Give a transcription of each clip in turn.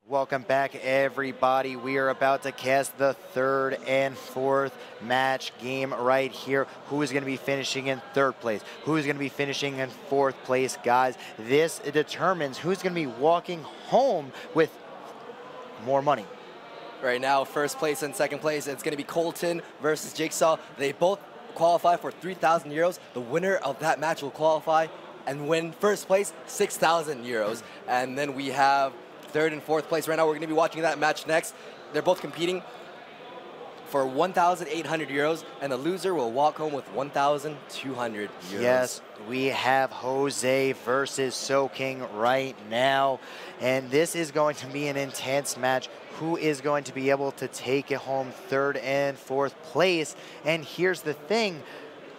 Welcome back, everybody. We are about to cast the third and fourth match game right here. Who is going to be finishing in third place? Who is going to be finishing in fourth place, guys? This determines who's going to be walking home with more money. Right now, first place and second place, it's going to be Colton versus Jigsaw. They both qualify for 3,000 euros. The winner of that match will qualify and win first place, 6,000 euros. And then we have third and fourth place. Right now, we're going to be watching that match next. They're both competing for 1,800 euros, and the loser will walk home with 1,200 euros. Yes, we have Jose versus Soking right now, and this is going to be an intense match. Who is going to be able to take it home third and fourth place? And here's the thing.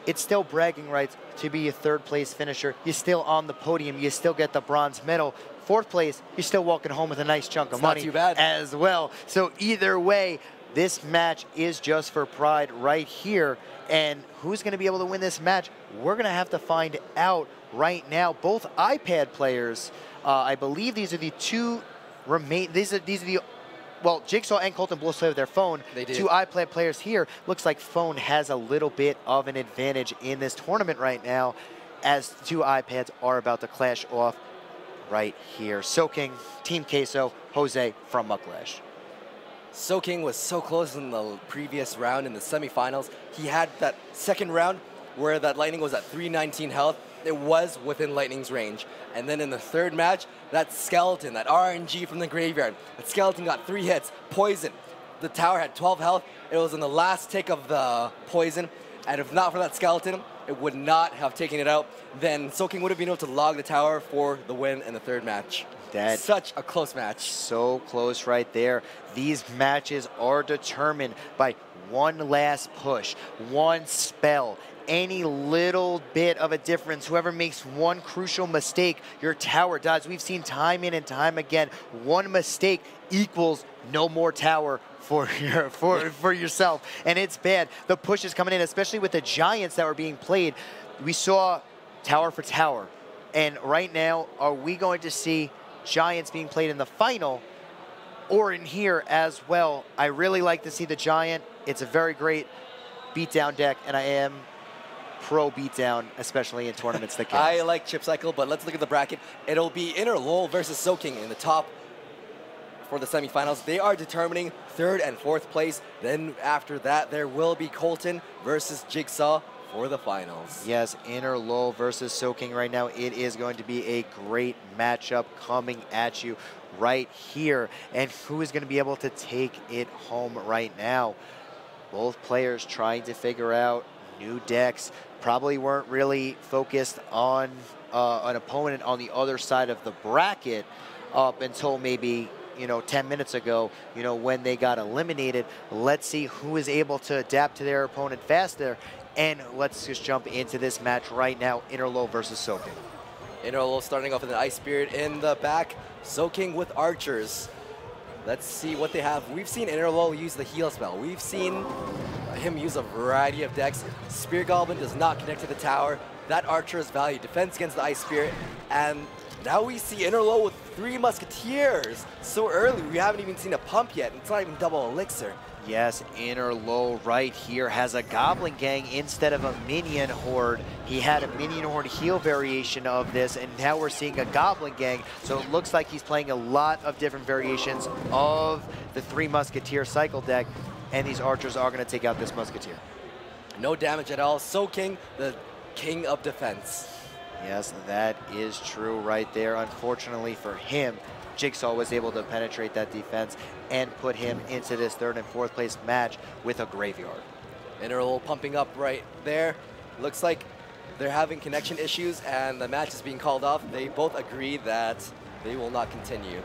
It's still bragging rights to be a third place finisher. You're still on the podium. You still get the bronze medal. Fourth place, you're still walking home with a nice chunk of money not too bad as well. So either way, this match is just for pride right here. And who's going to be able to win this match? We're going to have to find out right now. Both iPad players, I believe these are the two these are the well, Jigsaw and Colton both play with their phone. They did. Two iPad players here. Looks like phone has a little bit of an advantage in this tournament right now, as two iPads are about to clash off right here. Soking, Team Queso, Jose from Mucklash. Soking was so close in the previous round in the semifinals. He had that second round where that Lightning was at 319 health. It was within Lightning's range. And then in the third match, that skeleton, that RNG from the graveyard, that skeleton got 3 hits, poison. The tower had 12 health. It was in the last tick of the poison. And if not for that skeleton, it would not have taken it out. Then Soking would have been able to log the tower for the win in the third match. That's such a close match. So close right there. These matches are determined by one last push, one spell. Any little bit of a difference, whoever makes one crucial mistake, your tower dies. We've seen time in and time again, one mistake equals no more tower for yourself, and it's bad. The push is coming in, especially with the Giants that were being played. We saw tower for tower, and right now, are we going to see Giants being played in the final or in here as well? I really like to see the Giant. It's a very great beatdown deck, and I am pro beatdown, especially in tournaments that count. I like chip cycle, but let's look at the bracket. It'll be Innerlol versus Soking in the top for the semifinals. They are determining third and fourth place. Then after that, there will be Colton versus Jigsaw for the finals. Yes, Innerlol versus Soking right now. It is going to be a great matchup coming at you right here. And who is going to be able to take it home right now? Both players trying to figure out new decks. Probably weren't really focused on an opponent on the other side of the bracket up until maybe 10 minutes ago, when they got eliminated. Let's see who is able to adapt to their opponent faster. And let's just jump into this match right now. Innerlol versus Soking. Innerlol starting off with an Ice Spirit in the back. Soking with Archers. Let's see what they have. We've seen Innerlol use the heal spell. We've seen him use a variety of decks. Spear Goblin does not connect to the tower. That Archer's value defense against the Ice Spirit. And now we see Innerlol with 3 Musketeers. So early, we haven't even seen a pump yet. It's not even double elixir. Yes, Innerlol right here has a Goblin Gang instead of a Minion Horde. He had a Minion Horde heal variation of this, and now we're seeing a Goblin Gang. So it looks like he's playing a lot of different variations of the 3 Musketeer cycle deck, and these Archers are going to take out this Musketeer. No damage at all. Soking, the king of defense. Yes, that is true right there. Unfortunately for him, Jigsaw was able to penetrate that defense and put him into this third and fourth place match with a graveyard. Innerlol pumping up right there. Looks like they're having connection issues and the match is being called off. They both agree that they will not continue.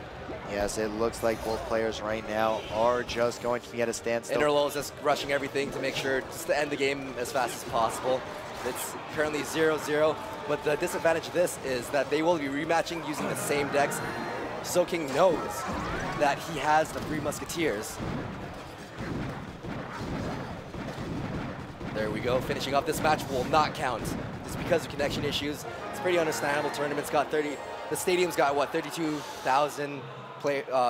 Yes, it looks like both players right now are just going to be at a standstill. Innerlol is just rushing everything to make sure just to end the game as fast as possible. It's currently 0-0, but the disadvantage of this is that they will be rematching using the same decks. Soking knows that he has the 3 Musketeers. There we go, finishing off this match will not count. Just because of connection issues. It's pretty understandable. Tournament's got 30, the stadium's got what, 32,000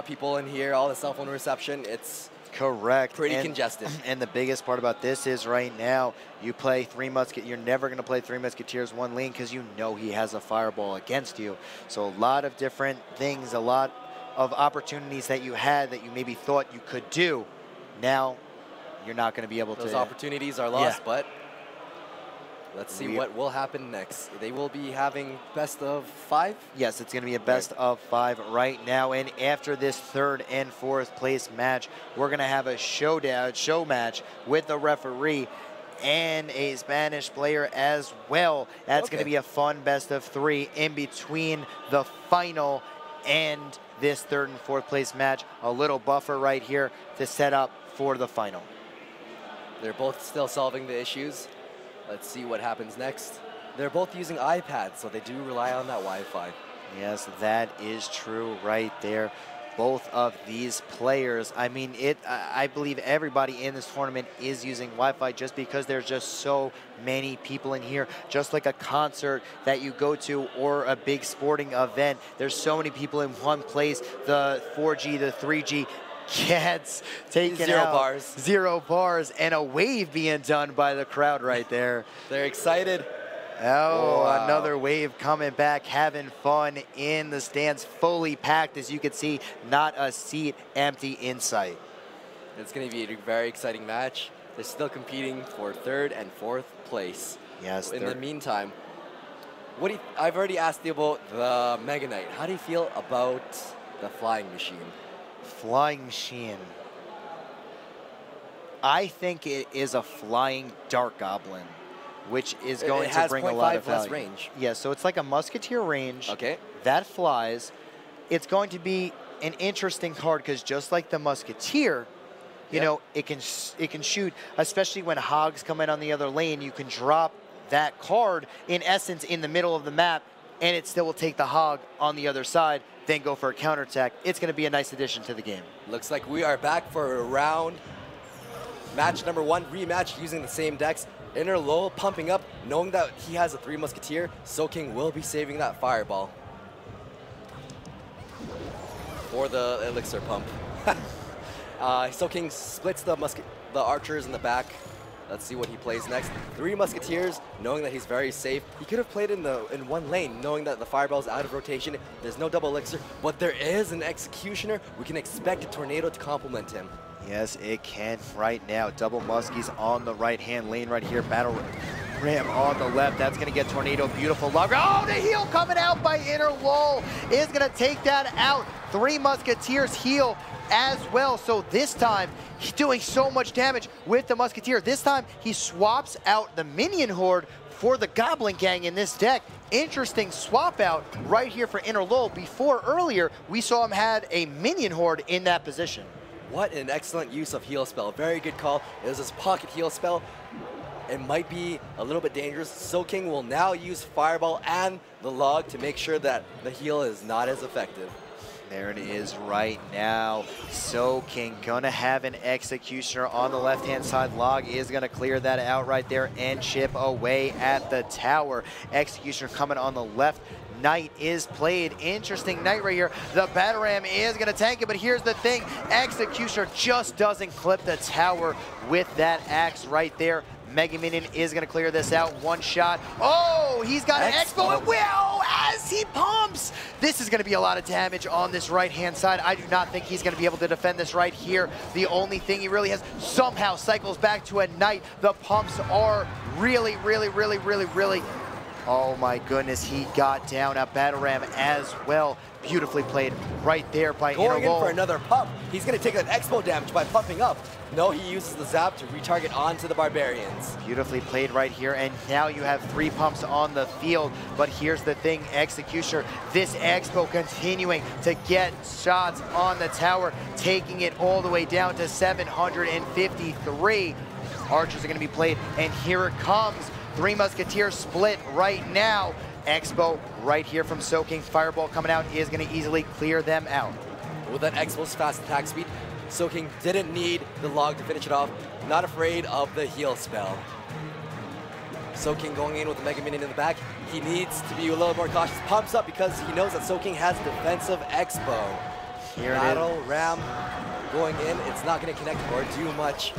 people in here, all the cell phone reception. It's correct. Pretty congested. And the biggest part about this is right now, you play you're never going to play Three Musketeers one lane because you know he has a fireball against you. So a lot of different things, a lot of opportunities that you had that you maybe thought you could do. Now, you're not going to be able to. Those opportunities are lost, but let's see what will happen next. They will be having best of 5? Yes, it's going to be a best of 5 right now. And after this 3rd and 4th place match, we're going to have a show match with the referee and a Spanish player as well. That's going to be a fun best of 3 in between the final and this 3rd and 4th place match. A little buffer right here to set up for the final. They're both still solving the issues. Let's see what happens next. They're both using iPads, so they do rely on that Wi-Fi. Yes, that is true right there. Both of these players, I mean, I believe everybody in this tournament is using Wi-Fi just because there's just so many people in here. Just like a concert that you go to or a big sporting event, there's so many people in one place. The 4G, the 3G, cats taken out. 0 bars, and a wave being done by the crowd right there. They're excited. Oh, wow. Another wave coming back, having fun in the stands, fully packed, as you can see, not a seat empty in sight. It's going to be a very exciting match. They're still competing for 3rd and 4th place. Yes. In the meantime, I've already asked you about the Mega Knight. How do you feel about the flying machine? Flying machine. I think it is a flying Dark Goblin, which is going to bring a lot of value. Less range. Yeah, so it's like a Musketeer range. Okay. That flies. It's going to be an interesting card because just like the Musketeer, you know, it can shoot, especially when Hogs come in on the other lane. You can drop that card, in essence, in the middle of the map, and it still will take the Hog on the other side, then go for a counterattack. It's going to be a nice addition to the game. Looks like we are back for a round. Match number 1, rematch using the same decks. Innerlol pumping up, knowing that he has a 3 Musketeer. Soking will be saving that fireball for the elixir pump. Soking splits the archers in the back. Let's see what he plays next. 3 Musketeers, knowing that he's very safe. He could have played in one lane, knowing that the fireball's out of rotation. There's no double elixir, but there is an executioner. We can expect a tornado to complement him. Yes, it can right now. Double Muskies on the right-hand lane right here. Battle Ram on the left. That's going to get Tornado. Beautiful log. Oh, the heal coming out by Innerlol is going to take that out. 3 Musketeers heal as well. So this time, he's doing so much damage with the Musketeer. This time, he swaps out the Minion Horde for the Goblin Gang in this deck. Interesting swap out right here for Innerlol. Before earlier, we saw him had a Minion Horde in that position. What an excellent use of heal spell. Very good call. It was his pocket heal spell. It might be a little bit dangerous. Soking will now use Fireball and the log to make sure that the heal is not as effective. There it is right now. Soking gonna have an Executioner on the left-hand side. Log is gonna clear that out right there and chip away at the tower. Executioner coming on the left. Knight is played. Interesting Knight right here. The Bataram is going to tank it, but here's the thing. Executioner just doesn't clip the tower with that axe right there. Mega Minion is going to clear this out. One shot. Oh, he's got an Expo and Will as he pumps. This is going to be a lot of damage on this right-hand side. I do not think he's going to be able to defend this right here. The only thing he really has somehow cycles back to a Knight. The pumps are really, oh my goodness, he got down a Battle Ram as well. Beautifully played right there by Innerlol. Going in for another pump. He's going to take that expo damage by pumping up. No, he uses the zap to retarget onto the Barbarians. Beautifully played right here, and now you have 3 pumps on the field. But here's the thing, Executioner, this expo continuing to get shots on the tower, taking it all the way down to 753. Archers are going to be played, and here it comes. 3 Musketeers split right now. Expo right here from Soking. Fireball coming out is going to easily clear them out. With that Expo's fast attack speed, Soking didn't need the log to finish it off. Not afraid of the heal spell. Soking going in with the Mega Minion in the back. He needs to be a little more cautious. Pumps up because he knows that Soking has defensive Expo. Here Battle Ram going in. It's not going to connect or do much.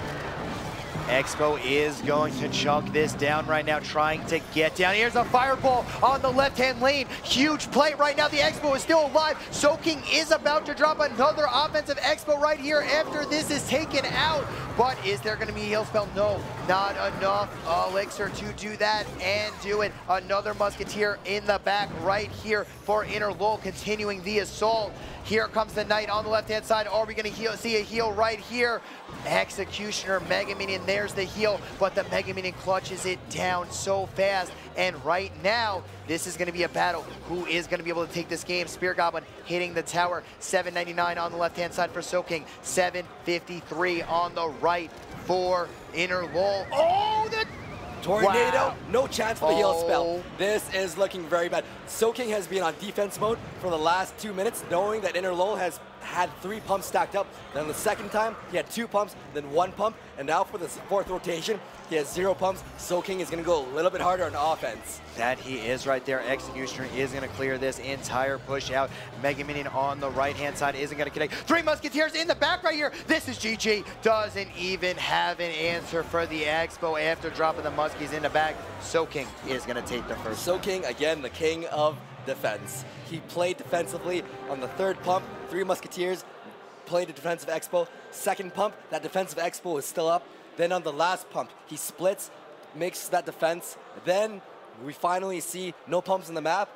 Expo is going to chunk this down right now, trying to get down. Here's a fireball on the left-hand lane. Huge play right now. The Expo is still alive. Soking is about to drop another offensive Expo right here after this is taken out. But is there going to be a heal spell? No, not enough elixir to do that and do it. Another Musketeer in the back right here for Innerlol, continuing the assault. Here comes the Knight on the left-hand side. Are we going to see a heal right here? Executioner, Mega Minion, there's the heal, but the Mega Minion clutches it down so fast. And right now, this is going to be a battle. Who is going to be able to take this game? Spear Goblin hitting the tower. 799 on the left-hand side for Soking. 753 on the right for Innerlol. Oh, the Tornado, wow. No chance for the heal spell. This is looking very bad. Soking has been on defense mode for the last 2 minutes, knowing that Innerlol has had 3 pumps stacked up. Then the second time, he had 2 pumps, then 1 pump. And now for the 4th rotation, he has 0 pumps. Soking is going to go a little bit harder on offense. That he is right there. Executioner is going to clear this entire push out. Mega Minion on the right-hand side isn't going to connect. 3 Musketeers in the back right here. This is GG. Doesn't even have an answer for the Expo after dropping the Muskies in the back. Soking is going to take the first. Soking, again, the king of defense. He played defensively on the 3rd pump. 3 Musketeers played a defensive Expo. 2nd pump, that defensive Expo is still up. Then on the last pump, he splits, makes that defense. Then we finally see no pumps in the map,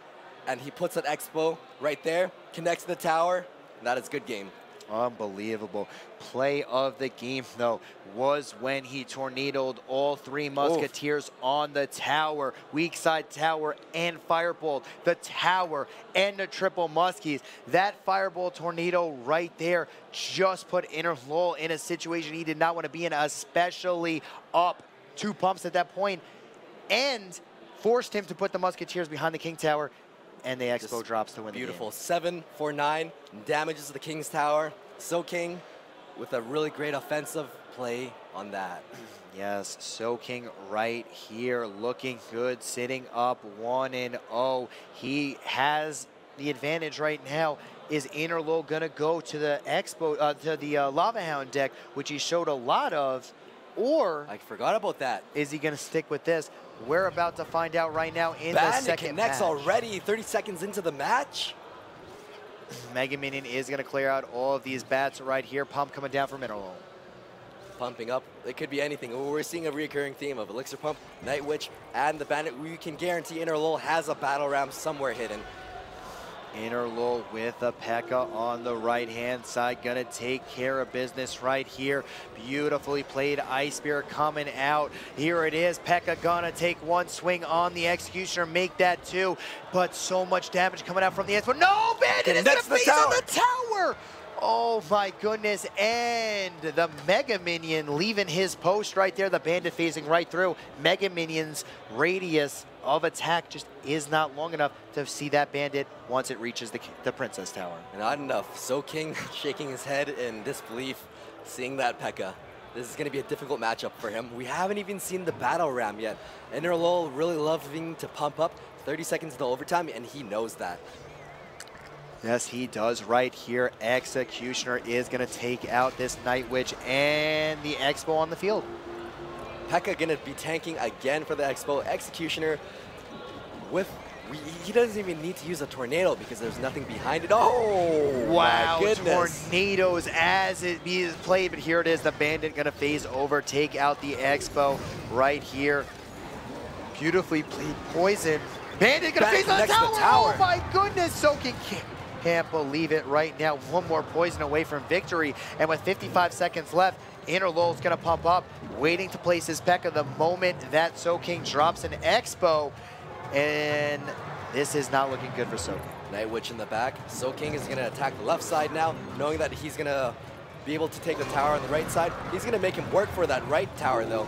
and he puts that Expo right there, connects to the tower, and that is good game. Unbelievable. Play of the game, though, was when he tornadoed all 3 Musketeers on the tower. Weak side tower and Fireball. The tower and the triple Muskies. That Fireball tornado right there just put Innerlol in a situation he did not want to be in, especially up 2 pumps at that point, and forced him to put the Musketeers behind the King Tower, and the Expo drops to win the game. Beautiful. 749 damages the King's Tower. Soking with a really great offensive play on that. Yes, Soking right here, looking good, sitting up 1-0. He has the advantage right now. Is Innerlol gonna go to the Expo, to the Lava Hound deck, which he showed a lot of, or I forgot about that. is he gonna stick with this? We're about to find out right now in the second connects match. already, 30 seconds into the match. Mega Minion is going to clear out all of these bats right here. Pump coming down from Innerlol. Pumping up, it could be anything. We're seeing a recurring theme of Elixir Pump, Night Witch, and the Bandit. We can guarantee Innerlol has a battle ram somewhere hidden. Innerlol with a P.E.K.K.A. on the right-hand side, gonna take care of business right here. Beautifully played Ice Spear coming out. Here it is, P.E.K.K.A. gonna take 1 swing on the Executioner, make that 2, but so much damage coming out from the Expo. No, Bandit is gonna face on the tower! Oh my goodness, and the Mega Minion leaving his post right there, the Bandit phasing right through. Mega Minion's radius of attack just is not long enough to see that Bandit once it reaches the Princess Tower. Not enough. Soking shaking his head in disbelief, seeing that P.E.K.K.A. This is going to be a difficult matchup for him. We haven't even seen the battle ram yet. Innerlol really loving to pump up 30 seconds to overtime, and he knows that. Yes, he does right here. Executioner is going to take out this Night Witch and the Expo on the field. P.E.K.K.A. going to be tanking again for the Expo. Executioner with... he doesn't even need to use a tornado because there's nothing behind it. Oh, wow, my goodness. Tornadoes as it is played, but here it is. The Bandit going to phase over, take out the Expo right here. Beautifully played Poison. Bandit going to phase on the tower. Oh my goodness, Soking can't believe it right now. 1 more Poison away from victory, and with 55 seconds left, Innerlol's going to pump up, waiting to place his P.E.K.K.A. the moment that Soking drops an Expo, and this is not looking good for Soking. Night Witch in the back. Soking is going to attack the left side now, knowing that he's going to be able to take the tower on the right side. He's going to make him work for that right tower, though.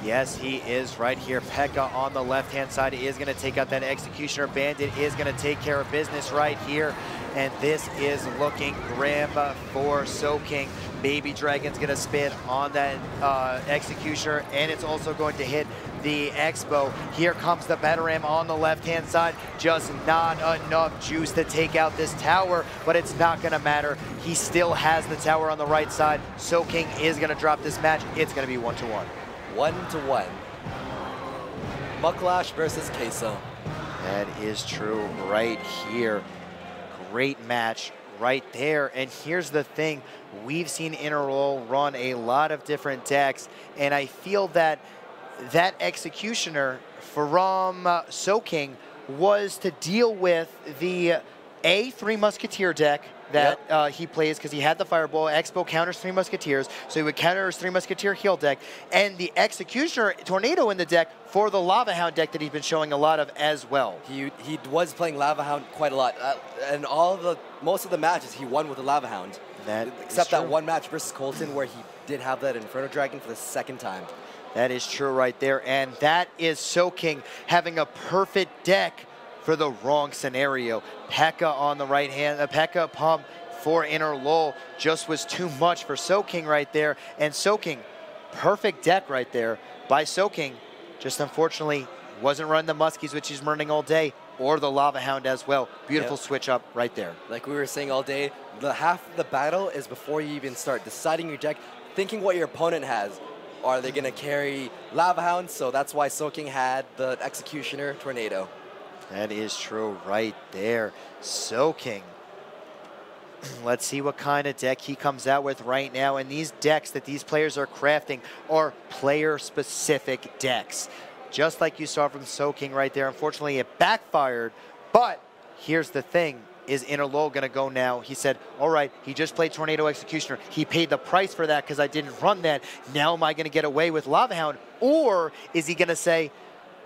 Yes, he is right here. P.E.K.K.A. on the left-hand side is going to take out that Executioner. Bandit is going to take care of business right here. And this is looking grim for Soking. Baby Dragon's going to spin on that Executioner, and it's also going to hit the Expo. Here comes the Batarang on the left-hand side. Just not enough juice to take out this tower, but it's not going to matter. He still has the tower on the right side. Soking is going to drop this match. It's going to be 1-1. 1-1. Mucklash versus Queso. That is true right here. Great match right there. And here's the thing. We've seen Innerlol run a lot of different decks, and I feel that that Executioner from Soking was to deal with the Three Musketeer deck that he plays, because he had the Fireball. Expo counters Three Musketeers, so he would counter his Three Musketeer heal deck, and the Executioner Tornado in the deck for the Lava Hound deck that he's been showing a lot of as well. He was playing Lava Hound quite a lot, and most of the matches he won with the Lava Hound. Except that one match versus Colton where he did have that Inferno Dragon for the second time. That is true right there, and that is Soking having a perfect deck for the wrong scenario. P.E.K.K.A on the right hand, P.E.K.K.A pump for Innerlol just was too much for Soking right there, and Soking, perfect deck right there by Soking, just unfortunately wasn't running the Muskies, which he's running all day, or the Lava Hound as well. Beautiful switch up right there. Like we were saying all day, the half of the battle is before you even start deciding your deck, thinking what your opponent has. Are they going to carry Lava Hound? So that's why Soking had the Executioner Tornado. That is true right there. Soking. Let's see what kind of deck he comes out with right now. And these decks that these players are crafting are player-specific decks. Just like you saw from Soking right there. Unfortunately, it backfired. But here's the thing. Is Innerlol going to go now? He said, all right, he just played Tornado Executioner. He paid the price for that because I didn't run that. Now am I going to get away with Lava Hound? Or is he going to say,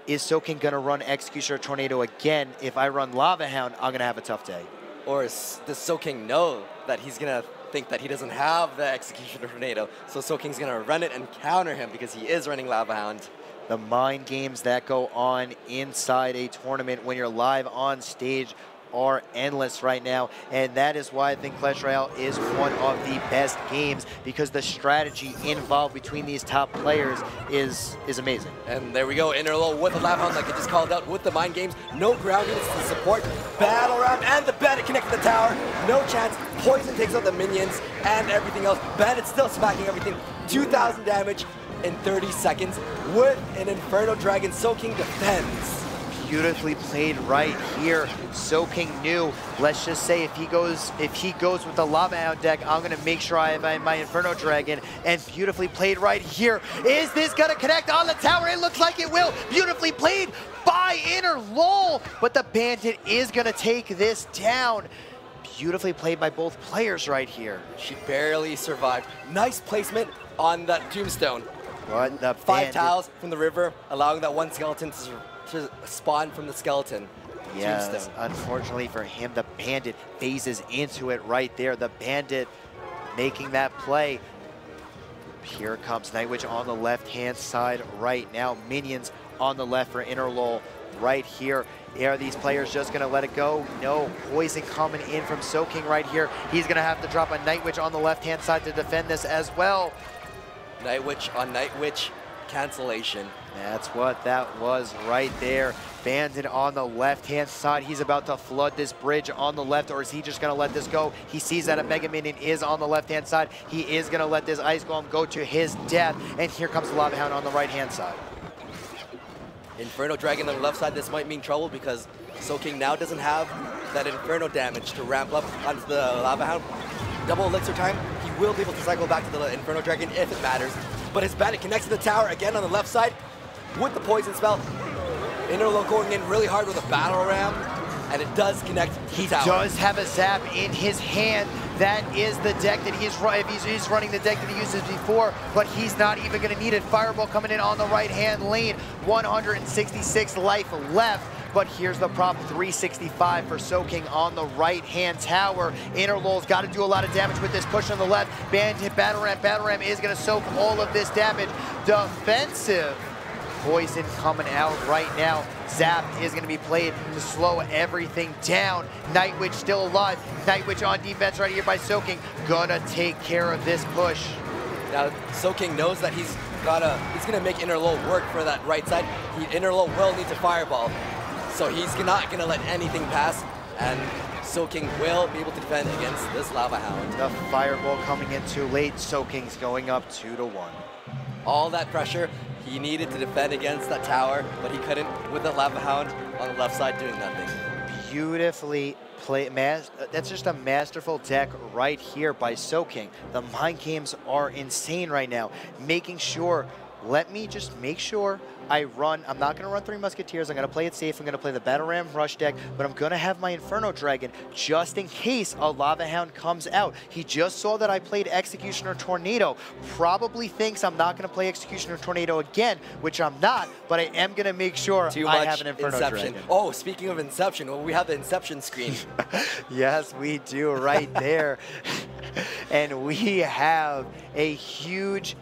is Soking going to run Executioner Tornado again? If I run Lava Hound, I'm going to have a tough day. Or does Soking know that he's going to think that he doesn't have the Executioner Tornado? So Soking's going to run it and counter him because he is running Lava Hound. The mind games that go on inside a tournament when you're live on stage are endless right now, and that is why I think Clash Royale is one of the best games, because the strategy involved between these top players is amazing. And there we go, Innerlol with the Lava Hound, like I just called out, with the mind games, no ground units to support, battle round, and the Bandit connected the tower, no chance, Poison takes out the minions and everything else, Bandit still smacking everything, 2,000 damage in 30 seconds with an Inferno Dragon. Soking defends. Beautifully played right here. Soking knew, let's just say if he goes with the Lava Hound deck, I'm gonna make sure I have my Inferno Dragon, and beautifully played right here. Is this gonna connect on the tower? It looks like it will. Beautifully played by Innerlol, but the Bandit is gonna take this down. Beautifully played by both players right here. She barely survived. Nice placement on that tombstone. What the 5 tiles from the river, allowing that one skeleton to spawn from the skeleton. Yes, tombstone. Unfortunately for him, the Bandit phases into it right there. The Bandit making that play. Here comes Night Witch on the left-hand side right now. Minions on the left for Innerlol right here. Are these players just going to let it go? No. Poison coming in from Soking right here. He's going to have to drop a Night Witch on the left-hand side to defend this as well. Night Witch on Night Witch cancellation. That's what that was right there. Bandit on the left-hand side. He's about to flood this bridge on the left, or is he just going to let this go? He sees that a Mega Minion is on the left-hand side. He is going to let this Ice Golem go to his death, and here comes the Lava Hound on the right-hand side. Inferno Dragon on the left side, this might mean trouble because Soking now doesn't have that Inferno damage to ramp up onto the Lava Hound. Double Elixir time, he will be able to cycle back to the Inferno Dragon if it matters. But his Bandit connects to the tower again on the left side with the Poison spell. Innerlol going in really hard with a Battle Ram, and it does connect to the tower. He does have a Zap in his hand. That is the deck that he's running the deck that he uses before, but he's not even going to need it. Fireball coming in on the right-hand lane. 166 life left. But here's the prop, 365 for Soking on the right-hand tower. Innerlol's got to do a lot of damage with this push on the left. Bandit Battle Ram is going to soak all of this damage. Defensive Poison coming out right now. Zap is going to be played to slow everything down. Night Witch still alive. Night Witch on defense right here by Soking. Gonna take care of this push. Now, Soking knows that he's gonna make Innerlol work for that right side. Innerlol will need to fireball, so he's not gonna let anything pass, and Soking will be able to defend against this Lava Hound. The fireball coming in too late. Soking's going up 2-1. All that pressure he needed to defend against that tower, but he couldn't with the Lava Hound on the left side doing nothing. Beautifully played. That's just a masterful deck right here by Soking. The mind games are insane right now. Making sure, let me just make sure I run. I'm not going to run 3 Musketeers. I'm going to play it safe. I'm going to play the Battle Ram Rush deck, but I'm going to have my Inferno Dragon just in case a Lava Hound comes out. He just saw that I played Executioner Tornado. Probably thinks I'm not going to play Executioner Tornado again, which I'm not, but I am going to make sure I have an Inferno Inception. Dragon. Oh, speaking of Inception, well, we have the Inception screen. Yes, we do right there. And we have a huge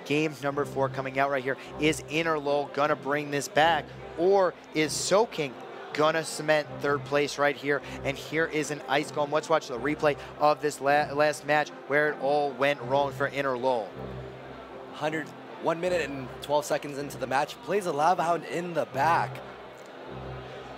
game number 4 coming out right here. Is Innerlol gonna bring this back, or is Soking gonna cement 3rd place right here? And here is an Ice Golem. Let's watch the replay of this last match where it all went wrong for Innerlol. 1 minute and 12 seconds into the match, plays a Lava Hound in the back.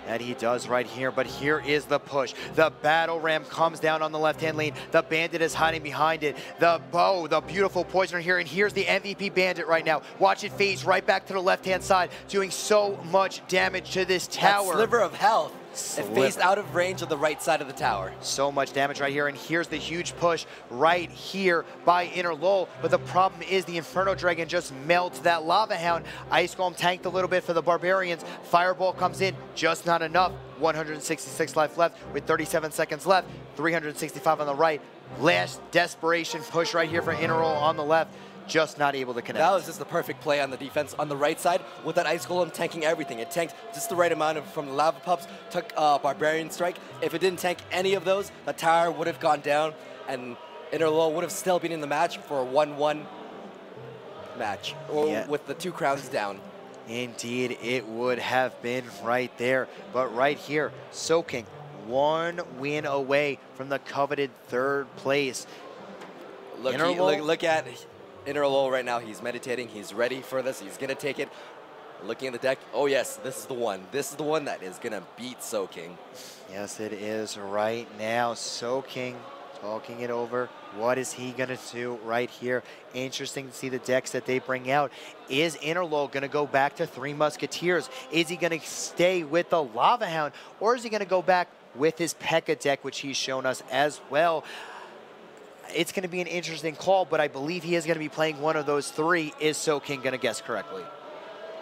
That he does right here, but here is the push. The Battle Ram comes down on the left-hand lane. The Bandit is hiding behind it. The bow, the beautiful Poisoner here, and here's the MVP Bandit right now. Watch it phase right back to the left-hand side, doing so much damage to this tower. That sliver of health. It phased out of range of the right side of the tower. So much damage right here, and here's the huge push right here by Innerlol, but the problem is the Inferno Dragon just melts that Lava Hound. Ice Golem tanked a little bit for the Barbarians. Fireball comes in, just not enough. 166 life left with 37 seconds left, 365 on the right. Last desperation push right here for Innerlol on the left. Just not able to connect. That was just the perfect play on the defense on the right side with that Ice Golem tanking everything. It tanked just the right amount from the Lava Pups, took Barbarian Strike. If it didn't tank any of those, the tower would have gone down, and Innerlol would have still been in the match for a 1-1 match, or with the 2 crowns down. Indeed, it would have been right there. But right here, Soking, 1 win away from the coveted 3rd place. Look at Innerlol right now. He's meditating. He's ready for this. He's going to take it. Looking at the deck. Oh, yes, this is the one. This is the one that is going to beat Soking. Yes, it is right now. Soking talking it over. What is he going to do right here? Interesting to see the decks that they bring out. Is Innerlol going to go back to 3 Musketeers? Is he going to stay with the Lava Hound? Or is he going to go back with his P.E.K.K.A deck, which he's shown us as well? It's going to be an interesting call, but I believe he is going to be playing one of those 3. Is Soking going to guess correctly?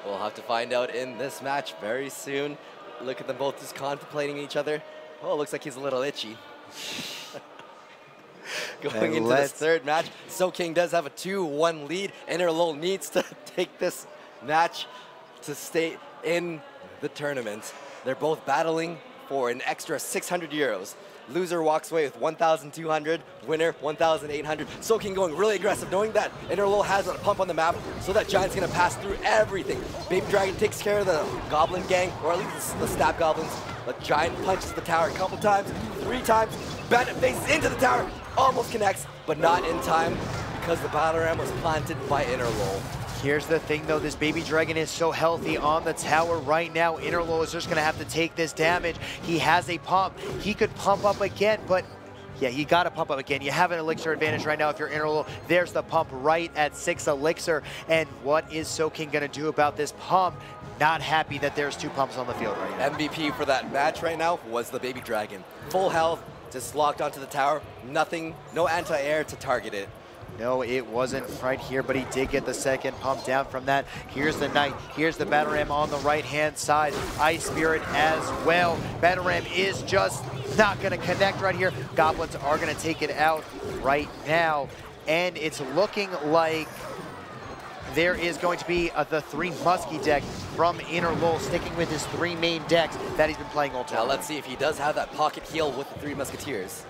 We'll have to find out in this match very soon. Look at them both just contemplating each other. Oh, it looks like he's a little itchy. Going into this 3rd match, Soking does have a 2-1 lead. Innerlol needs to take this match to stay in the tournament. They're both battling for an extra 600 euros. Loser walks away with 1,200, winner 1,800. Soking going really aggressive, knowing that Innerlol has a pump on the map, so that Giant's gonna pass through everything. Baby Dragon takes care of the Goblin gang, or at least the Stab Goblins. The Giant punches the tower a couple times, 3 times. Bandit faces into the tower, almost connects, but not in time because the Battle Ram was planted by Innerlol. Here's the thing, though. This Baby Dragon is so healthy on the tower right now. Innerlol is just going to have to take this damage. He has a pump. He could pump up again, but yeah, you got to pump up again. You have an elixir advantage right now if you're Innerlol. There's the pump right at 6 elixir. And what is Soking going to do about this pump? Not happy that there's 2 pumps on the field right now. MVP for that match right now was the Baby Dragon. Full health, just locked onto the tower. Nothing, no anti-air to target it. No, it wasn't right here, but he did get the 2nd pump down from that. Here's the Knight. Here's the Battle Ram on the right-hand side. Ice Spirit as well. Battle Ram is just not going to connect right here. Goblins are going to take it out right now. And it's looking like there is going to be the 3 Muskie deck from Innerlol, sticking with his 3 main decks that he's been playing all time. Now let's see if he does have that pocket heal with the 3 Musketeers.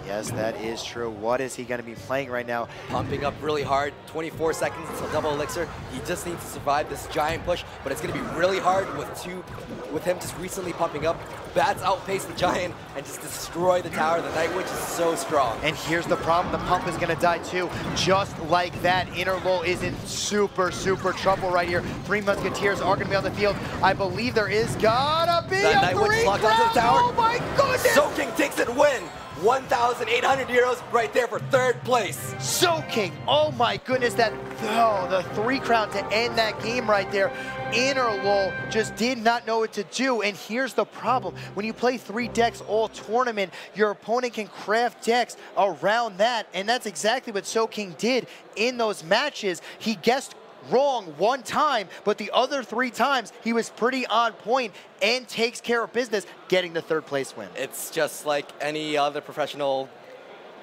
Yes, that is true. What is he going to be playing right now? Pumping up really hard, 24 seconds until double elixir. He just needs to survive this giant push, but it's going to be really hard with him just recently pumping up. Bats outpace the giant and just destroy the tower. The Night Witch is so strong. And here's the problem, the pump is going to die too. Just like that, Innerlol is in super, super trouble right here. 3 Musketeers are going to be on the field. I believe there is gotta be that a Night Witch locked crowd. onto the tower. Oh my goodness! Soking takes it win. 1,800 euros right there for third place. Soking, oh my goodness, that, oh, the 3 crown to end that game right there. Innerlol just did not know what to do, and here's the problem. When you play 3 decks all tournament, your opponent can craft decks around that, and that's exactly what Soking did in those matches. He guessed wrong 1 time, but the other 3 times he was pretty on point and takes care of business, getting the 3rd place win. It's just like any other professional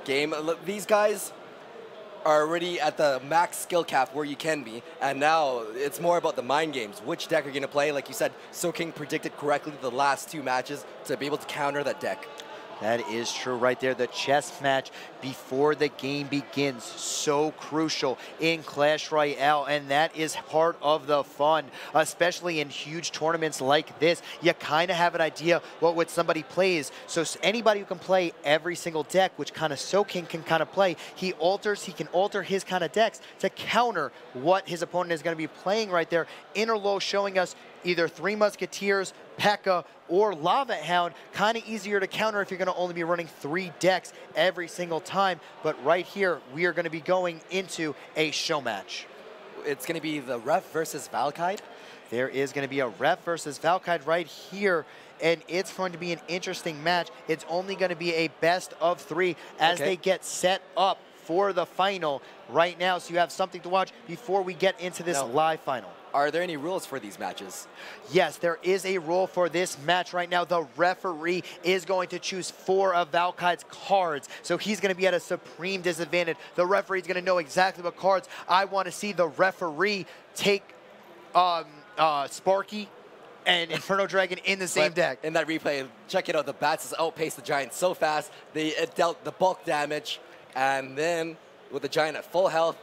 game. These guys are already at the max skill cap where you can be, and now it's more about the mind games. Which deck are you going to play? Like you said, Soking predicted correctly the last 2 matches to be able to counter that deck. That is true right there. The chess match before the game begins, so crucial in Clash Royale, and that is part of the fun, especially in huge tournaments like this. You kind of have an idea what somebody plays, so anybody who can play every single deck, which kind of Soking can kind of play, he can alter his kind of decks to counter what his opponent is going to be playing right there. Innerlol showing us either 3 Musketeers, P.E.K.K.A, or Lava Hound, kind of easier to counter if you're going to only be running 3 decks every single time. But right here, we are going to be going into a show match. It's going to be the Ref versus Valkyrie. There is going to be a Ref versus Valkyrie right here, and it's going to be an interesting match. It's only going to be a best of 3 as they get set up for the final right now. So you have something to watch before we get into this live final. Are there any rules for these matches? Yes, there is a rule for this match right now. The referee is going to choose 4 of Valkyrie's cards, so he's going to be at a supreme disadvantage. The referee is going to know exactly what cards. I want to see the referee take Sparky and Inferno Dragon in the same deck. In that replay, check it out. The Bats has outpaced the Giant so fast. It dealt the bulk damage, and then with the Giant at full health,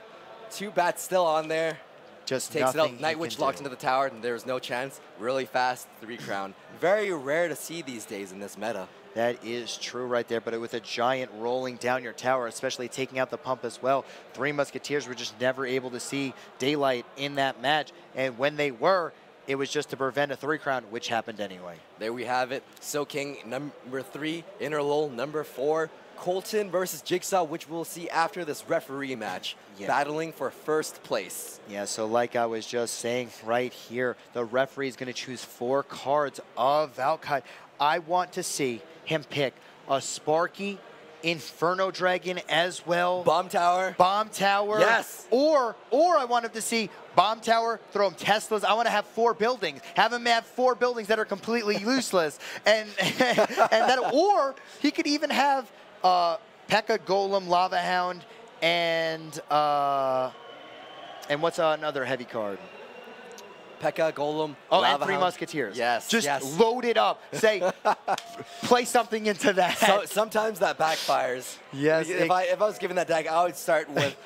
2 Bats still on there. Just takes it out. Night Witch locked into the tower, and there's no chance. Really fast 3 crown. Very rare to see these days in this meta. That is true right there, but with a Giant rolling down your tower, especially taking out the pump as well, 3 Musketeers were just never able to see daylight in that match, and when they were, it was just to prevent a 3 crown, which happened anyway. There we have it. Soking number 3, Innerlol number 4. Colton versus Jigsaw, which we'll see after this referee match, battling for 1st place. Yeah, so like I was just saying right here, the referee is going to choose 4 cards of Valkyrie. I want to see him pick a Sparky, Inferno Dragon as well. Bomb Tower. Bomb Tower. Yes. Or I want him to see Bomb Tower, throw him Teslas. I want to have 4 buildings. Have him have 4 buildings that are completely useless. and that, or he could even have P.E.K.K.A, Golem, Lava Hound, and what's another heavy card? P.E.K.K.A, Golem, oh, Lava and 3 Hound. Musketeers. Yes, just load it up. Say, play something into that. So, sometimes that backfires. Yes. If I was given that deck, I would start with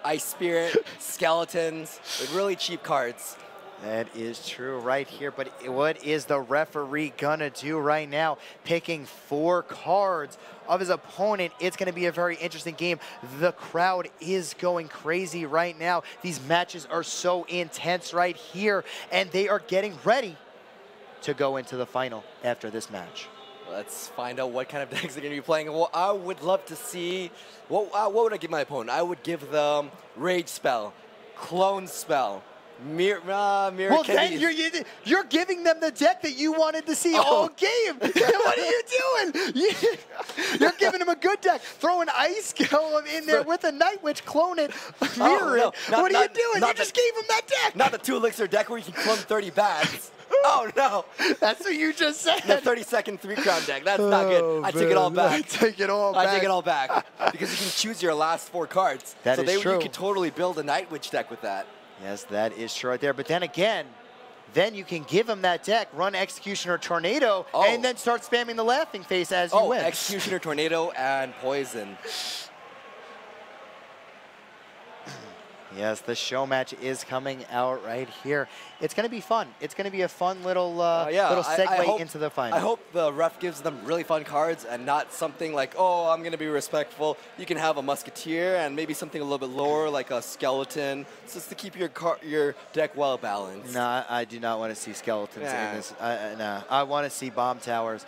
Ice Spirit, Skeletons, with really cheap cards. That is true right here, but what is the referee gonna do right now? Picking 4 cards of his opponent. It's gonna be a very interesting game. The crowd is going crazy right now. These matches are so intense right here, and they are getting ready to go into the final after this match. Let's find out what kind of decks they're going to be playing. Well, I would love to see, what would I give my opponent? I would give them Rage Spell, Clone Spell, Mirror well, then you're giving them the deck that you wanted to see all game. What are you doing? You're giving them a good deck. Throw an Ice Golem in there with a Night Witch, clone it, mirror it. What are you doing? You just gave them that deck. Not the 2 elixir deck where you can clone 30 bats. Oh, no. That's what you just said. The 30-second 3 crown deck. That's not good. I take it all back. I take it all back. I take it all back. Because you can choose your last 4 cards. That is true. You could totally build a Night Witch deck with that. Yes, that is true right there. But then again, then you can give him that deck, run Executioner Tornado, and then start spamming the laughing face as you win. Executioner Tornado and Poison. Yes, the show match is coming out right here. It's going to be fun. It's going to be a fun little little segue into the final. I hope the ref gives them really fun cards and not something like, oh, I'm going to be respectful. You can have a Musketeer and maybe something a little bit lower like a Skeleton, just to keep your deck well balanced. No, I do not want to see skeletons in this. No, I want to see bomb towers.